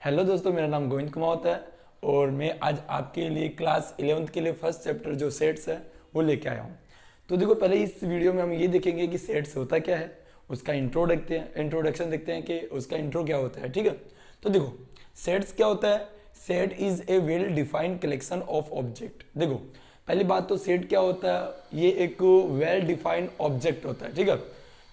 Hello दोस्तों, मेरा नाम गोविंद कुमार होता है और मैं आज आपके लिए क्लास 11th के लिए फर्स्ट चैप्टर जो सेट्स है वो लेके आया हूँ। तो देखो, पहले इस वीडियो में हम ये देखेंगे कि सेट्स होता क्या है, उसका इंट्रोडक्शन देखते हैं कि उसका इंट्रो क्या होता है। ठीक है, तो देखो सेट्स क्या होता है। Set is a well defined collection of object. देखो पहली बात तो सेट क्या होता है, ये एक वेल डिफाइंड ऑब्जेक्ट होता है। ठीक है,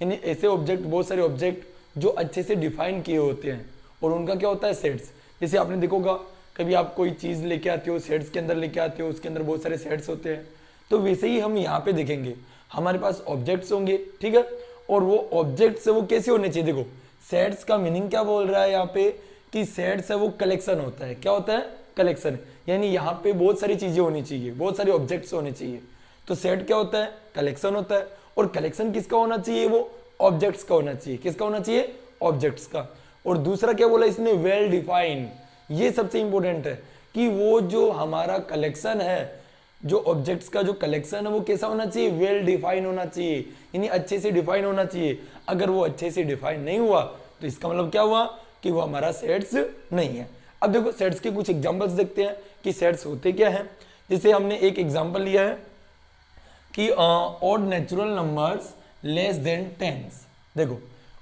यानी ऐसे ऑब्जेक्ट, बहुत सारे ऑब्जेक्ट जो अच्छे से डिफाइन किए होते हैं और उनका क्या होता है सेट्स। जैसे आपने देखोगा कभी आप कोई चीज़ लेके आते हो, सेट्स के अंदर लेके आते हो, उसके अंदर बहुत सारे सेट्स होते हैं। तो वैसे ही हम यहाँ पे देखेंगे हमारे पास ऑब्जेक्ट्स होंगे। ठीक है, और वो ऑब्जेक्ट्स वो कैसे होने चाहिए। देखो सेट्स का मीनिंग क्या बोल रहा है यहाँ पे कि सेट्स है वो कलेक्शन होता है। क्या होता है? कलेक्शन। यानी यहाँ पे बहुत सारी चीज़ें होनी चाहिए, बहुत सारे ऑब्जेक्ट्स होने चाहिए। तो सेट क्या होता है? कलेक्शन होता है। और कलेक्शन किसका होना चाहिए? वो ऑब्जेक्ट्स का होना चाहिए। किसका होना चाहिए? ऑब्जेक्ट्स का। और दूसरा क्या बोला इसने? Well defined. ये सबसे इंपॉर्टेंट है कि वो जो हमारा कलेक्शन है, जो ऑब्जेक्ट्स का जो कलेक्शन है वो कैसा होना चाहिए? वेल डिफाइन होना चाहिए, यानी अच्छे से डिफाइन होना चाहिए। अगर वो अच्छे से डिफाइन नहीं हुआ तो इसका मतलब क्या हुआ कि वो हमारा सेट्स नहीं है। अब देखो सेट्स के कुछ एग्जांपल्स देखते हैं कि सेट्स होते क्या है। जैसे हमने एक एग्जांपल लिया है कि odd natural numbers less than tens. देखो,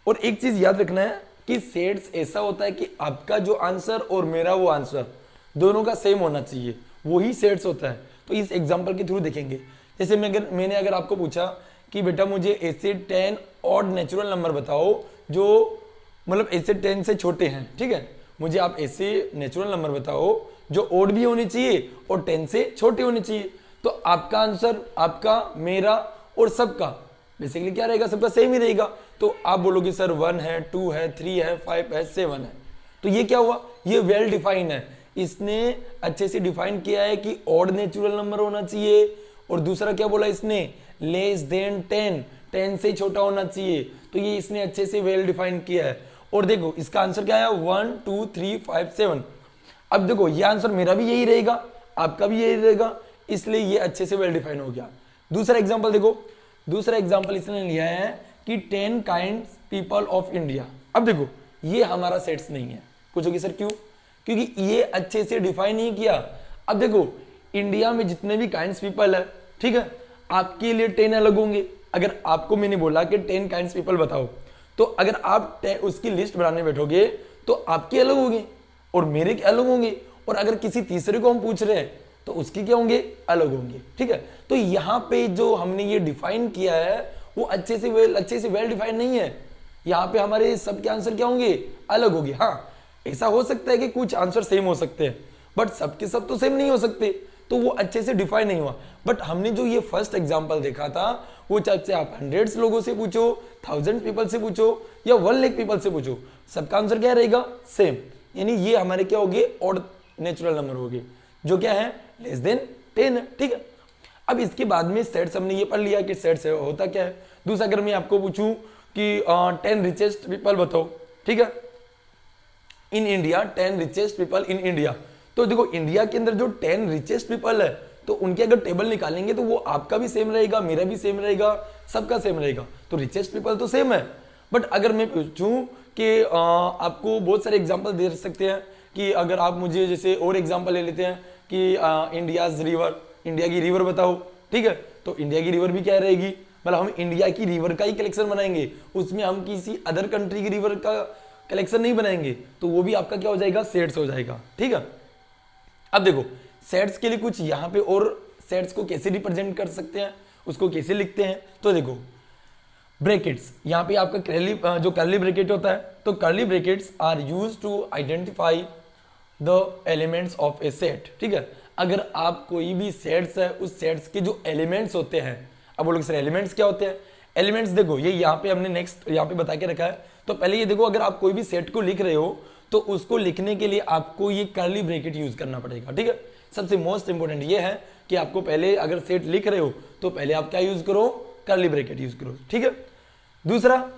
और एक चीज याद रखना है कि सेट्स ऐसा होता है कि आपका जो आंसर और मेरा वो आंसर दोनों का सेम होना चाहिए, वही सेट्स होता है। तो इस एग्जांपल के थ्रू देखेंगे। जैसे मैंने अगर आपको पूछा कि बेटा मुझे ऐसे 10 ऑड नेचुरल नंबर बताओ जो मतलब ऐसे 10 से छोटे हैं। ठीक है, मुझे आप ऐसे नेचुरल नंबर बताओ जो ऑड भी होने चाहिए और 10 से छोटे होने चाहिए। तो आपका आंसर, आपका, मेरा और सबका बेसिकली क्या रहेगा? सबका सेम ही रहेगा। तो आप बोलोगे सर 1 है, 2 है, 3 है, 5 है, 7 है। तो ये क्या हुआ? ये वेल डिफाइन है। इसने अच्छे से डिफाइन किया है कि ऑड नेचुरल नंबर होना चाहिए। और दूसरा क्या बोला इसने? लेस देन 10, 10 से छोटा होना चाहिए। तो ये इसने अच्छे से वेल डिफाइन किया है। और देखो इसका आंसर क्या है? 1 2 3 5 7। अब देखो ये आंसर मेरा भी यही रहेगा, आपका भी यही रहेगा, इसलिए ये अच्छे से वेल डिफाइन हो गया। दूसरा एग्जाम्पल देखो, दूसरा एग्जाम्पल इसने लिया है कि 10 काइंड्स पीपल ऑफ इंडिया। अब देखो ये हमारा सेट्स नहीं है। पूछोगे सर क्यों? क्योंकि ये अच्छे से डिफाइन नहीं किया। अब देखो इंडिया में जितने भी काइंड्स पीपल है, ठीक है, आपके लिए 10 अलग होंगे। अगर आपको मैंने बोला कि 10 काइंड्स पीपल बताओ, तो अगर आप उसकी लिस्ट बनाने बैठोगे तो आपकी अलग होगी और मेरे के अलग होंगे। और अगर किसी तीसरे को हम पूछ रहे हैं तो उसकी क्या होंगे? अलग होंगे। ठीक है, तो यहाँ पे जो हमने ये डिफाइन किया है वो अच्छे से वेल डिफाइन नहीं है। यहाँ पे हमारे सबके आंसर क्या होंगे? अलग होंगे। हाँ, ऐसा हो सकता है कि कुछ आंसर सेम हो सकते हैं, बट सबके सब तो सेम नहीं हो सकते, तो वो अच्छे से डिफाइन नहीं हुआ। बट हमने जो ये फर्स्ट एग्जाम्पल देखा था, वो चाहे आप 100 लोगों से पूछो, 1000 पीपल से पूछो या 1 लाख पीपल से पूछो, सबका आंसर क्या रहेगा? सेम। यानी ये हमारे क्या होगी? ऑड नेचुरल नंबर होगी, जो क्या है? लेस देन 10 है। ठीक है, अब इसके बाद में सेट्स हमने ये पढ़ लिया कि सेट्स होता क्या है। दूसरा अगर मैं आपको पूछूं कि 10 रिचेस्ट पीपल बताओ, ठीक है, in India 10 richest people in India. तो देखो इंडिया के अंदर जो 10 रिचेस्ट पीपल है, तो उनके अगर टेबल निकालेंगे तो वो आपका भी सेम रहेगा, मेरा भी सेम रहेगा, सबका सेम रहेगा। तो रिचेस्ट पीपल तो सेम है। बट अगर मैं पूछूं कि आपको बहुत सारे एग्जाम्पल दे सकते हैं कि अगर आप मुझे जैसे और एग्जाम्पल ले लेते हैं कि इंडियाज रिवर, इंडिया की रिवर बताओ, ठीक है, तो इंडिया की रिवर भी क्या रहेगी? मतलब हम इंडिया की रिवर का ही कलेक्शन बनाएंगे, उसमें हम किसी अदर कंट्री की रिवर का कलेक्शन नहीं बनाएंगे, तो वो भी आपका क्या हो जाएगा? सेट्स हो जाएगा। ठीक है, अब देखो सेट्स के लिए कुछ यहाँ पे और सेट्स को कैसे रिप्रेजेंट कर सकते हैं, उसको कैसे लिखते हैं। तो देखो ब्रैकेट्स, यहाँ पे आपका जो कर्ली ब्रैकेट होता है, तो curly brackets are use to identify the elements of a set. ठीक है, अगर आप कोई भी सेट्स है, उस सेट्स के जो एलिमेंट्स होते हैं, अब बोलोगे सर एलिमेंट्स क्या होते हैं? एलिमेंट्स देखो ये यहाँ पे हमने नेक्स्ट यहाँ पे बता के रखा है। तो पहले ये देखो, अगर आप कोई भी सेट को लिख रहे हो तो उसको लिखने के लिए आपको ये कर्ली ब्रैकेट यूज करना पड़ेगा। ठीक है, सबसे मोस्ट इंपोर्टेंट ये है कि आपको पहले अगर सेट लिख रहे हो तो पहले आप क्या यूज करो? कर्ली ब्रैकेट यूज करो। ठीक है, दूसरा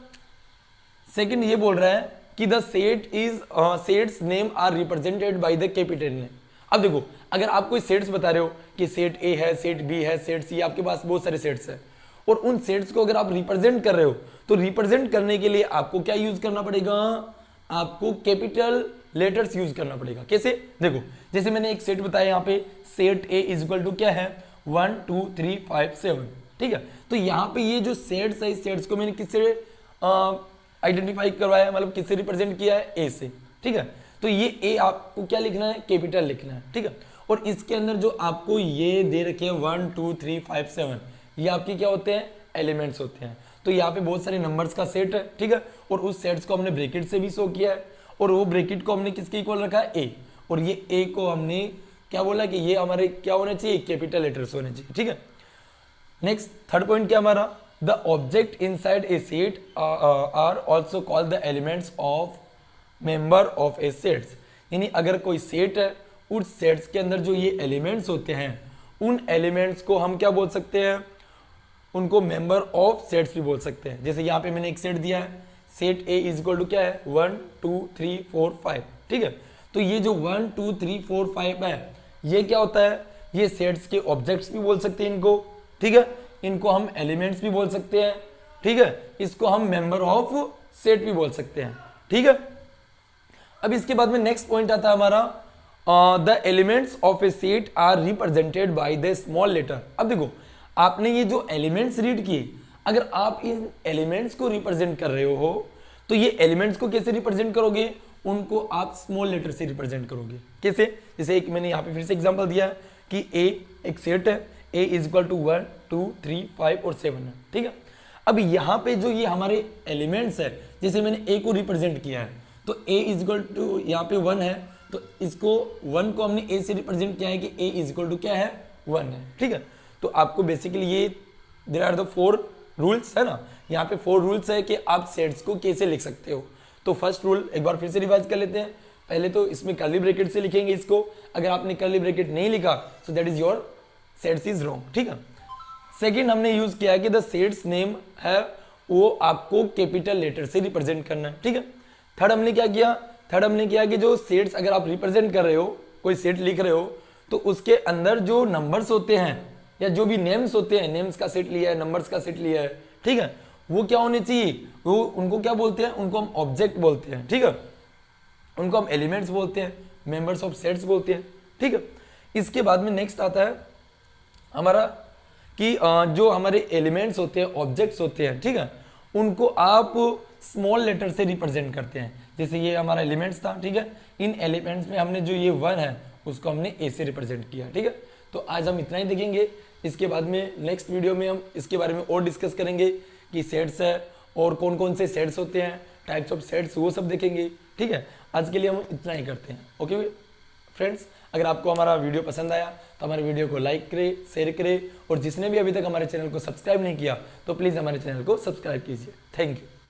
सेकंड ये बोल रहा है कि the sets name are represented by the capital name. अब देखो अगर आप कोई सेट्स बता रहे हो कि सेट ए है, सेट बी है, सेट सी, आपके पास बहुत सारे सेट्स है, और उन सेट्स को अगर आप रिप्रेजेंट कर रहे हो तो रिप्रेजेंट करने के लिए आपको क्या यूज करना पड़ेगा? आपको कैपिटल लेटर्स यूज करना पड़ेगा। कैसे? देखो जैसे मैंने एक सेट बताया यहाँ पे, set A is equal to क्या है 1 2 3 5 7, ठीक है। तो यहाँ पे ये जो सेट्स है, इस सेट्स को मैंने किससे आइडेंटिफाई करवाया है, मतलब किससे रिप्रेजेंट किया है, ए से, ठीक है। तो ये ए आपको क्या लिखना है, कैपिटल लिखना है, ठीक है। और इसके अंदर जो आपको ये दे रखे हैं 1 2 3 5 7, ये आपके क्या होते हैं, एलिमेंट्स होते हैं। तो यहाँ पे बहुत सारे नंबर्स का सेट है, ठीक है। और उस सेट्स को हमने ब्रैकेट से भी शो किया है, और वो ब्रैकेट को हमने किसके इक्वल रखा है, ए। और ये ए को हमने क्या बोला कि ये हमारे क्या होने चाहिए, कैपिटल लेटर्स होने चाहिए, ठीक है। नेक्स्ट थर्ड पॉइंट क्या हमारा, the object inside a set are also called the elements of member of a sets. यानी अगर कोई सेट है, उस सेट्स के अंदर जो ये एलिमेंट्स होते हैं, उन एलिमेंट्स को हम क्या बोल सकते हैं, उनको मेंबर ऑफ सेट्स भी बोल सकते हैं। जैसे यहाँ पे मैंने एक सेट दिया है, set A is equal to क्या है 1 2 3 4 5, ठीक है। तो ये जो 1 2 3 4 5 है, ये क्या होता है, ये सेट्स के ऑब्जेक्ट्स भी बोल सकते हैं इनको, ठीक है। इनको हम एलिमेंट्स भी बोल सकते हैं, ठीक है। इसको हम मेंबर ऑफ सेट भी बोल सकते हैं, ठीक है। अब इसके बाद में नेक्स्ट पॉइंट आता है हमारा, the elements of a set are represented by the small letter. अब देखो आपने ये जो एलिमेंट्स रीड किए, अगर आप इन एलिमेंट्स को रिप्रेजेंट कर रहे हो, तो ये एलिमेंट्स को कैसे रिप्रेजेंट करोगे, उनको आप स्मॉल लेटर से रिप्रेजेंट करोगे। कैसे? जैसे एक मैंने यहाँ पे फिर से एग्जांपल दिया है कि ए एक सेट है, ए इज इक्वल टू 1 2 3 5 और 7 है, ठीक है। अब यहाँ पे जो ये हमारे एलिमेंट्स है, जैसे मैंने ए को रिप्रेजेंट किया है, तो ए इज इक्वल टू यहाँ पे 1 है, तो इसको 1 को हमने ए से रिप्रेजेंट किया है कि ए इज इक्वल टू क्या है 1 है, ठीक है। तो आपको बेसिकली ये देयर आर द 4 रूल्स है ना, यहाँ पे 4 रूल्स है कि आप सेट्स को कैसे लिख सकते हो। तो फर्स्ट रूल एक बार फिर से रिवाइज कर लेते हैं। पहले तो इसमें कर्ली ब्रैकेट से लिखेंगे इसको, अगर आपने कर्ली ब्रैकेट नहीं लिखा so that is your sets is wrong, ठीक है। सेकंड हमने यूज किया कि द सेट्स नेम है वो आपको कैपिटल लेटर से रिप्रेजेंट करना है, ठीक है। थर्ड हमने क्या किया, थर्ड हमने किया कि जो सेट्स अगर आप रिप्रेजेंट कर रहे हो, कोई सेट लिख रहे हो, तो उसके अंदर जो नंबर्स होते हैं या जो भी नेम्स होते हैं, नेम्स का सेट लिया है, नंबर्स का सेट लिया है, ठीक है, वो क्या होने चाहिए, वो उनको क्या बोलते हैं, उनको हम ऑब्जेक्ट बोलते हैं, ठीक है। उनको हम एलिमेंट्स बोलते हैं, मेंबर्स ऑफ सेट्स बोलते हैं, ठीक है। इसके बाद में नेक्स्ट आता है हमारा कि जो हमारे एलिमेंट्स होते हैं, ऑब्जेक्ट्स होते हैं, ठीक है, उनको आप स्मॉल लेटर से रिप्रेजेंट करते हैं। जैसे ये हमारा एलिमेंट्स था, ठीक है, इन एलिमेंट्स में हमने जो ये 1 है उसको हमने ए से रिप्रेजेंट किया, ठीक है। तो आज हम इतना ही देखेंगे, इसके बाद में नेक्स्ट वीडियो में हम इसके बारे में और डिस्कस करेंगे कि सेट्स है और कौन कौन से सेट्स होते हैं, टाइप्स ऑफ सेट्स, वो सब देखेंगे, ठीक है। आज के लिए हम इतना ही करते हैं। ओके फ्रेंड्स, अगर आपको हमारा वीडियो पसंद आया तो हमारे वीडियो को लाइक करें, शेयर करें, और जिसने भी अभी तक हमारे चैनल को सब्सक्राइब नहीं किया तो प्लीज़ हमारे चैनल को सब्सक्राइब कीजिए। Thank you.